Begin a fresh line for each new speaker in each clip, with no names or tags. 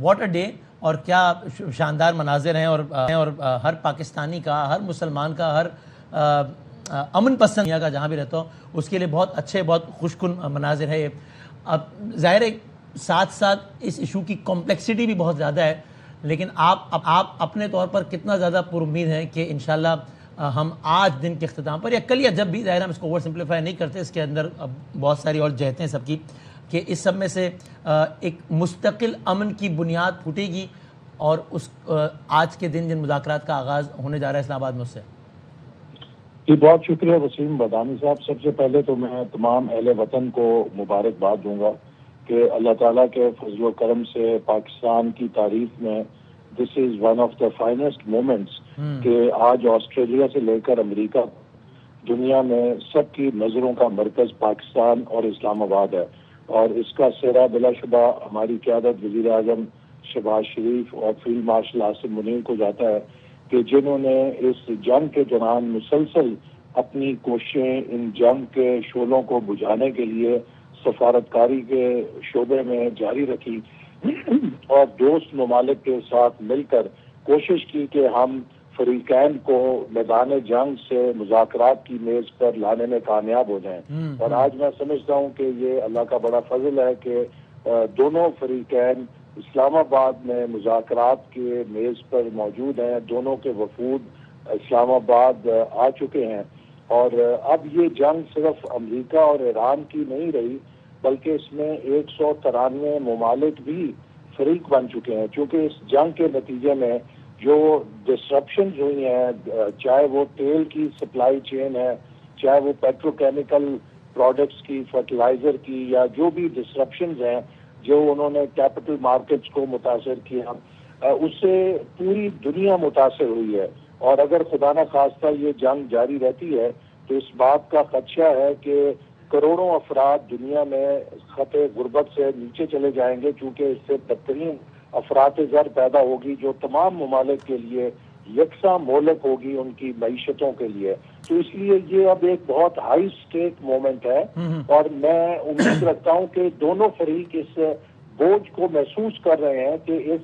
What a day, اور کیا شاندار مناظر ہیں، اور ہر پاکستانی کا، ہر مسلمان کا، ہر امن پسند دنیا کا جہاں بھی رہتا ہو اس کے لیے بہت اچھے، بہت خوشکن مناظر ہے یہ۔ اب ظاہر ہے ساتھ ساتھ اس ایشو کی کمپلیکسٹی بھی بہت زیادہ ہے، لیکن آپ اپنے طور پر کتنا زیادہ پر امید ہیں کہ انشاءاللہ ہم آج دن کے اختتام پر یا کل یا جب بھی، ظاہر ہم اس کو اوور سمپلیفائی نہیں کرتے، اس کے اندر بہت ساری اور جہتیں ہیں سب کی، کہ اس سب میں سے ایک مستقل امن کی بنیاد پھوٹے گی، اور اس آج کے دن جن مذاکرات کا آغاز ہونے جا رہا ہے اسلام آباد میں اس سے؟
جی بہت شکریہ وسیم بدانی صاحب۔ سب سے پہلے تو میں تمام اہل وطن کو مبارکباد دوں گا کہ اللہ تعالیٰ کے فضل و کرم سے پاکستان کی تاریخ میں this is one of the finest moments کہ آج آسٹریلیا سے لے کر امریکہ دنیا میں سب کی نظروں کا مرکز پاکستان اور اسلام آباد ہے، اور اس کا سہرا بلا شبہ ہماری قیادت وزیر اعظم شہباز شریف اور فیلڈ مارشل عاصم منیر کو جاتا ہے کہ جنہوں نے اس جنگ کے دوران مسلسل اپنی کوششیں ان جنگ کے شعلوں کو بجھانے کے لیے سفارتکاری کے شعبے میں جاری رکھی اور دوست ممالک کے ساتھ مل کر کوشش کی کہ ہم فریقین کو میدان جنگ سے مذاکرات کی میز پر لانے میں کامیاب ہو جائیں۔ اور آج میں سمجھتا ہوں کہ یہ اللہ کا بڑا فضل ہے کہ دونوں فریقین اسلام آباد میں مذاکرات کے میز پر موجود ہیں، دونوں کے وفود اسلام آباد آ چکے ہیں، اور اب یہ جنگ صرف امریکہ اور ایران کی نہیں رہی بلکہ اس میں 193 ممالک بھی فریق بن چکے ہیں، چونکہ اس جنگ کے نتیجے میں جو ڈسرپشنز ہوئی ہیں، چاہے وہ تیل کی سپلائی چین ہے، چاہے وہ پیٹروکیمیکل پروڈکٹس کی، فرٹیلائزر کی، یا جو بھی ڈسرپشنز ہیں جو انہوں نے کیپٹل مارکیٹس کو متاثر کیا، اس سے پوری دنیا متاثر ہوئی ہے۔ اور اگر خدا نخواستہ یہ جنگ جاری رہتی ہے تو اس بات کا خدشہ ہے کہ کروڑوں افراد دنیا میں خط غربت سے نیچے چلے جائیں گے، چونکہ اس سے بدترین افراط زر پیدا ہوگی جو تمام ممالک کے لیے یکساں مہلک ہوگی ان کی معیشتوں کے لیے۔ تو اس لیے یہ اب ایک بہت ہائی سٹیک مومنٹ ہے، اور میں امید رکھتا ہوں کہ دونوں فریق اس بوجھ کو محسوس کر رہے ہیں کہ اس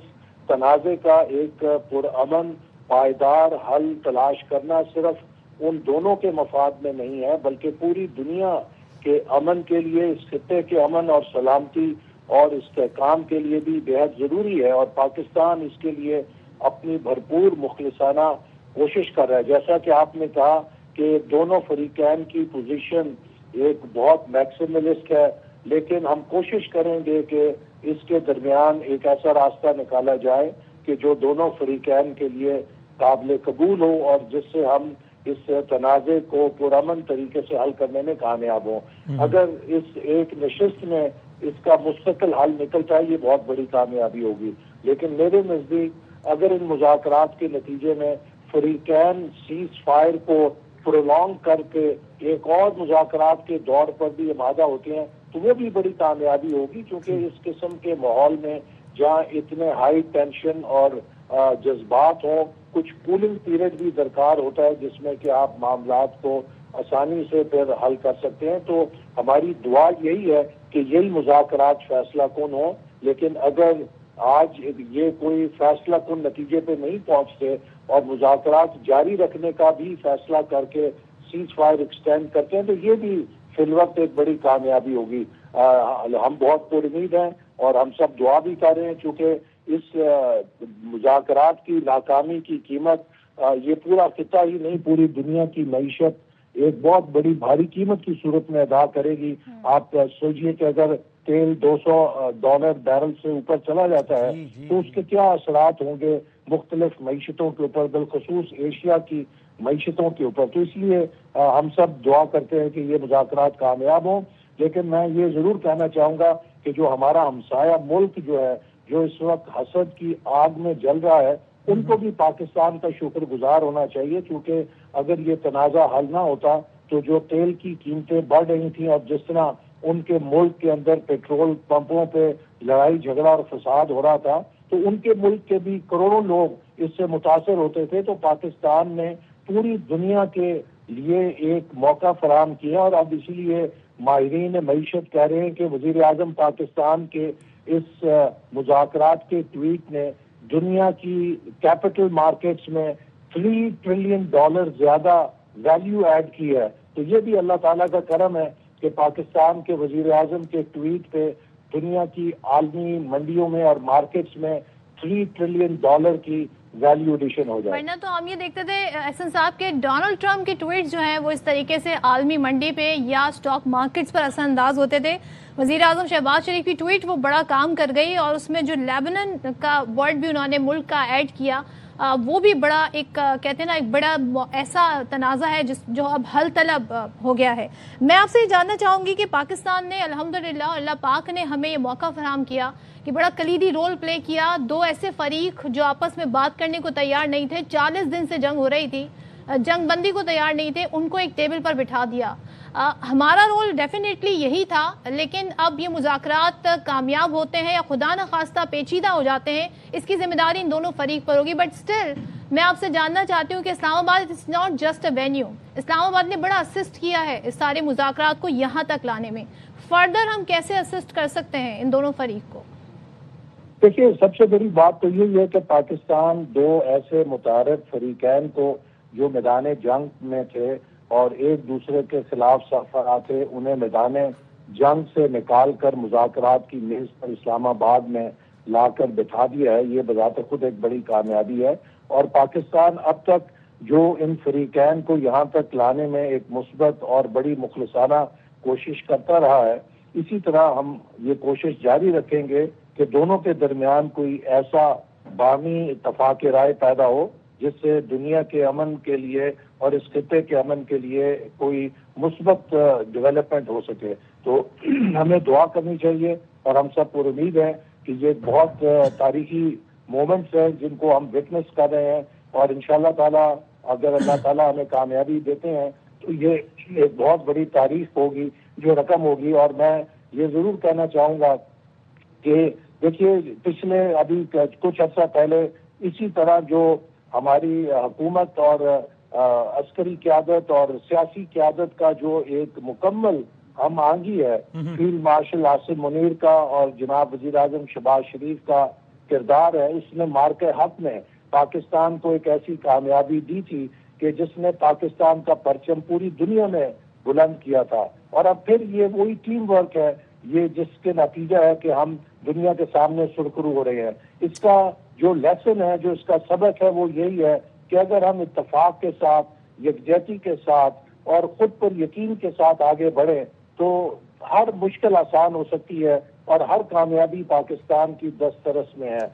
تنازع کا ایک پرامن پائیدار حل تلاش کرنا صرف ان دونوں کے مفاد میں نہیں ہے بلکہ پوری دنیا کے امن کے لیے، اس خطے کے امن اور سلامتی اور استحکام کے لیے بھی بہت ضروری ہے، اور پاکستان اس کے لیے اپنی بھرپور مخلصانہ کوشش کر رہا ہے۔ جیسا کہ آپ نے کہا کہ دونوں فریقین کی پوزیشن ایک بہت میکسیملسٹ ہے، لیکن ہم کوشش کریں گے کہ اس کے درمیان ایک ایسا راستہ نکالا جائے کہ جو دونوں فریقین کے لیے قابل قبول ہو اور جس سے ہم اس تنازع کو پرامن طریقے سے حل کرنے میں کامیاب ہوں۔ اگر اس ایک نشست میں اس کا مستقل حل نکلتا ہے یہ بہت بڑی کامیابی ہوگی، لیکن میرے نزدیک اگر ان مذاکرات کے نتیجے میں فریقین سیز فائر کو پرولونگ کر کے ایک اور مذاکرات کے دور پر بھی آمادہ ہوتے ہیں تو وہ بھی بڑی کامیابی ہوگی، کیونکہ اس قسم کے ماحول میں جہاں اتنے ہائی ٹینشن اور جذبات ہوں، کچھ کولنگ پیریڈ بھی درکار ہوتا ہے جس میں کہ آپ معاملات کو آسانی سے پھر حل کر سکتے ہیں۔ تو ہماری دعا یہی ہے کہ یہی مذاکرات فیصلہ کن ہوں، لیکن اگر آج یہ کوئی فیصلہ کن نتیجے پہ نہیں پہنچتے اور مذاکرات جاری رکھنے کا بھی فیصلہ کر کے سیز فائر ایکسٹینڈ کرتے ہیں تو یہ بھی فی الوقت ایک بڑی کامیابی ہوگی۔ ہم بہت پر امید ہیں اور ہم سب دعا بھی کر رہے ہیں، چونکہ اس مذاکرات کی ناکامی کی قیمت یہ پورا خطہ ہی نہیں پوری دنیا کی معیشت ایک بہت بڑی بھاری قیمت کی صورت میں ادا کرے گی۔ آپ سوچئے کہ اگر تیل $200 بیرل سے اوپر چلا جاتا ہے تو اس کے کیا اثرات ہوں گے مختلف معیشتوں کے اوپر، بالخصوص ایشیا کی معیشتوں کے اوپر۔ تو اس لیے ہم سب دعا کرتے ہیں کہ یہ مذاکرات کامیاب ہوں، لیکن میں یہ ضرور کہنا چاہوں گا کہ جو ہمارا ہمسایہ ملک جو ہے جو اس وقت حسد کی آگ میں جل رہا ہے ان کو بھی پاکستان کا شکر گزار ہونا چاہیے، کیونکہ اگر یہ تنازع حل نہ ہوتا تو جو تیل کی قیمتیں بڑھ رہی تھیں اور جس طرح ان کے ملک کے اندر پیٹرول پمپوں پہ لڑائی جھگڑا اور فساد ہو رہا تھا تو ان کے ملک کے بھی کروڑوں لوگ اس سے متاثر ہوتے تھے۔ تو پاکستان نے پوری دنیا کے لیے ایک موقع فراہم کیا، اور اب اسی لیے ماہرین معیشت کہہ رہے ہیں کہ وزیر اعظم پاکستان کے اس مذاکرات کے ٹویٹ نے دنیا کی کیپٹل مارکیٹس میں $3 ٹریلین زیادہ ویلیو ایڈ کی ہے. تو یہ بھی اللہ تعالیٰ کا کرم ہے کہ پاکستان کے وزیر اعظم کے ٹویٹ پہ دنیا کی عالمی منڈیوں میں اور مارکیٹس میں $3 ٹریلین کی ویلیو ایڈیشن ہو جائے.
ورنہ تو ہم یہ دیکھتے تھے احسن صاحب کہ ڈونلڈ ٹرمپ کے ٹویٹ جو ہیں وہ اس طریقے سے عالمی منڈی پہ یا سٹاک مارکیٹس پر اثر انداز ہوتے تھے. وزیر اعظم شہباز شریف کی ٹویٹ وہ بڑا کام کر گئی اور اس میں جو لیبنن کا ورڈ بھی انہوں نے ملک کا ایڈ کیا وہ بھی بڑا ایک کہتے ہیں نا ایک بڑا ایسا تنازع ہے جو اب حل طلب ہو گیا ہے. میں آپ سے یہ جاننا چاہوں گی کہ پاکستان نے الحمدللہ اللہ پاک نے ہمیں یہ موقع فراہم کیا کہ بڑا کلیدی رول پلے کیا. دو ایسے فریق جو آپس میں بات کرنے کو تیار نہیں تھے, 40 دن سے جنگ ہو رہی تھی, جنگ بندی کو تیار نہیں تھے, ان کو ایک ٹیبل پر بٹھا دیا. ہمارا رول ڈیفینیٹلی یہی تھا, لیکن اب یہ مذاکرات کامیاب ہوتے ہیں یا خدا نخواستہ پیچیدہ ہو جاتے ہیں, اس کی ذمہ داری ان دونوں فریق پر ہوگی. بٹ اسٹل میں آپ سے جاننا چاہتی ہوں کہ Islamabad it's not just a venue. Islamabad نے بڑا اسسٹ کیا ہے اس سارے مذاکرات کو یہاں تک لانے میں. فردر ہم کیسے اسسٹ کر سکتے ہیں ان دونوں فریق کو؟
دیکھیے, سب سے بڑی بات تو یہی ہے کہ پاکستان دو ایسے متعارف فریقین کو جو میدان جنگ میں تھے اور ایک دوسرے کے خلاف سربراہ تھے, انہیں میدان جنگ سے نکال کر مذاکرات کی میز پر اسلام آباد میں لا کر بٹھا دیا ہے. یہ بذات خود ایک بڑی کامیابی ہے, اور پاکستان اب تک جو ان فریقین کو یہاں تک لانے میں ایک مثبت اور بڑی مخلصانہ کوشش کرتا رہا ہے, اسی طرح ہم یہ کوشش جاری رکھیں گے کہ دونوں کے درمیان کوئی ایسا باہمی اتفاق رائے پیدا ہو جس سے دنیا کے امن کے لیے اور اس خطے کے امن کے لیے کوئی مثبت ڈیولپمنٹ ہو سکے. تو ہمیں دعا کرنی چاہیے, اور ہم سب پر امید ہے کہ یہ بہت تاریخی مومنٹس ہیں جن کو ہم وٹنس کر رہے ہیں, اور انشاءاللہ تعالیٰ اگر اللہ تعالیٰ ہمیں کامیابی دیتے ہیں تو یہ ایک بہت بڑی تاریخ ہوگی جو رقم ہوگی. اور میں یہ ضرور کہنا چاہوں گا کہ دیکھیے, پچھلے ابھی کچھ عرصہ پہلے اسی طرح جو ہماری حکومت اور عسکری قیادت اور سیاسی قیادت کا جو ایک مکمل ہم آہنگی ہے فیلڈ مارشل عاصم منیر کا اور جناب وزیر اعظم شہباز شریف کا کردار ہے, اس نے مارکے حق میں پاکستان کو ایک ایسی کامیابی دی تھی کہ جس نے پاکستان کا پرچم پوری دنیا میں بلند کیا تھا. اور اب پھر یہ وہی ٹیم ورک ہے یہ جس کے نتیجہ ہے کہ ہم دنیا کے سامنے سرخرو ہو رہے ہیں. اس کا جو لیسن ہے, جو اس کا سبق ہے, وہ یہی ہے کہ اگر ہم اتفاق کے ساتھ, یکجہتی کے ساتھ اور خود پر یقین کے ساتھ آگے بڑھیں تو ہر مشکل آسان ہو سکتی ہے اور ہر کامیابی پاکستان کی دسترس میں ہے.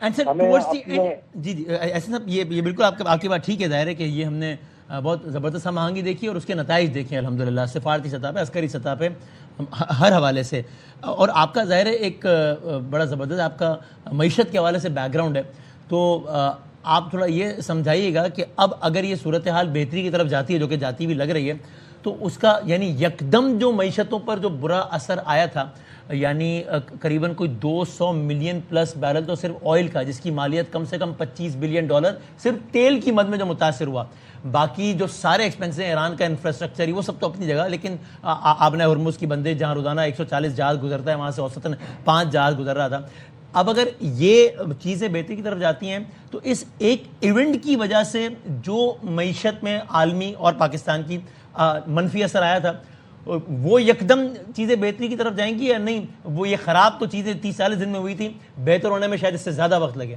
جی ایسے صاحب, یہ بالکل آپ کی بات ٹھیک ہے. ظاہر ہے کہ یہ ہم نے بہت زبردست ہم آہنگی دیکھی اور اس کے نتائج دیکھے الحمدللہ, سفارتی سطح پہ, عسکری سطح پہ, ہر حوالے سے. اور آپ کا ظاہر ہے ایک بڑا زبردست آپ کا معیشت کے حوالے سے بیک گراؤنڈ ہے, تو آپ تھوڑا یہ سمجھائیے گا کہ اب اگر یہ صورتحال بہتری کی طرف جاتی ہے, جو کہ جاتی بھی لگ رہی ہے, تو اس کا یعنی یکدم جو معیشتوں پر جو برا اثر آیا تھا, یعنی قریباً کوئی 200 ملین پلس بیرل تو صرف آئل کا, جس کی مالیت کم سے کم $25 بلین صرف تیل کی مد میں جو متاثر ہوا, باقی جو سارے ایکسپینس ہیں ایران کا انفراسٹرکچر ہی وہ سب تو اپنی جگہ, لیکن آپ نے ہرمز کی بندش جہاں روزانہ 140 جہاز گزرتا ہے, وہاں سے اوسطاً 5 جہاز گزر رہا تھا. اب اگر یہ چیزیں بہتری کی طرف جاتی ہیں تو اس ایک ایونٹ کی وجہ سے جو معیشت میں عالمی اور پاکستان کی منفی اثر آیا تھا, وہ یکدم چیزیں بہتری کی طرف جائیں گی یا نہیں؟ وہ یہ خراب تو چیزیں 30-40 دن میں ہوئی تھی, بہتر ہونے میں شاید اس سے زیادہ وقت لگے.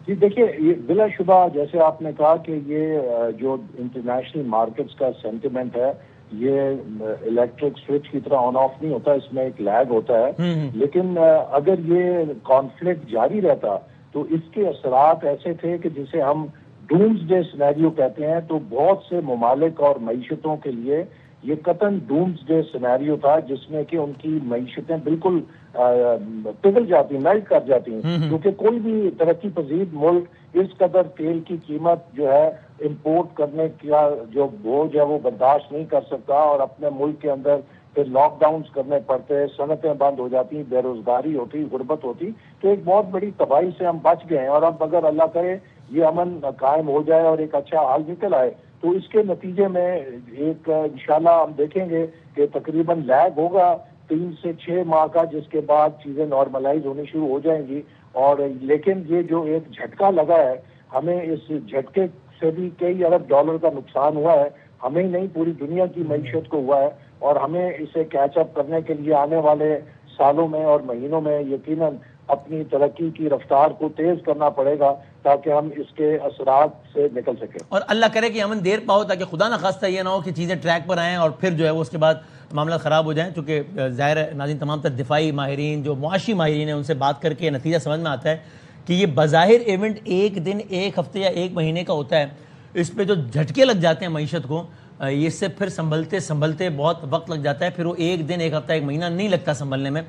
جی دیکھیے, یہ بلا شبہ جیسے آپ نے کہا کہ یہ جو انٹرنیشنل مارکیٹس کا سینٹیمنٹ ہے یہ الیکٹرک سوئچ کی طرح آن آف نہیں ہوتا, اس میں ایک لیگ ہوتا ہے. لیکن اگر یہ کانفلکٹ جاری رہتا تو اس کے اثرات ایسے تھے کہ جسے ہم ڈومز ڈے سینیریو کہتے ہیں, تو بہت سے ممالک اور معیشتوں کے لیے یہ قطعاً ڈومز ڈے سینیریو تھا جس میں کہ ان کی معیشتیں بالکل پگھل جاتی, میلٹ کر جاتی ہیں, کیونکہ کوئی بھی ترقی پذیر ملک اس قدر تیل کی قیمت جو ہے امپورٹ کرنے کا جو بوجھ ہے وہ برداشت نہیں کر سکتا, اور اپنے ملک کے اندر پھر لاک ڈاؤنز کرنے پڑتے, صنعتیں بند ہو جاتی, بے روزگاری ہوتی, غربت ہوتی. تو ایک بہت بڑی تباہی سے ہم بچ گئے ہیں, اور اب اگر اللہ کرے یہ امن قائم ہو جائے اور ایک اچھا حال نکل آئے تو اس کے نتیجے میں ایک انشاءاللہ ہم دیکھیں گے کہ تقریباً لیگ ہوگا 3 سے 6 ماہ کا، جس کے بعد چیزیں نارملائز ہونی شروع ہو جائیں گی. اور لیکن یہ جو ایک جھٹکا لگا ہے، ہمیں اس جھٹکے سے بھی کئی ارب ڈالر کا نقصان ہوا ہے. ہمیں نہیں، پوری دنیا کی معیشت کو ہوا ہے، اور ہمیں اسے کیچ اپ کرنے کے لیے آنے والے سالوں میں اور مہینوں میں یقیناً اپنی ترقی کی رفتار کو تیز کرنا پڑے گا تاکہ ہم اس کے اثرات سے نکل سکیں.
اور اللہ کرے کہ امن دیر پاؤ، تاکہ خدا نہ خواستہ یہ نہ ہو کہ چیزیں ٹریک پر آئیں اور پھر جو ہے وہ اس کے بعد معاملہ خراب ہو جائیں. چونکہ ظاہر ہے ناظرین، تمام تر دفاعی ماہرین، جو معاشی ماہرین ہیں، ان سے بات کر کے نتیجہ سمجھ میں آتا ہے کہ یہ بظاہر ایونٹ ایک دن، ایک ہفتے یا ایک مہینے کا ہوتا ہے، اس پہ جو جھٹکے لگ جاتے ہیں معیشت کو، یہ سے پھر سنبھلتے بہت وقت لگ جاتا ہے. پھر وہ ایک دن، ایک ہفتہ، ایک مہینہ نہیں لگتا سنبھلنے میں.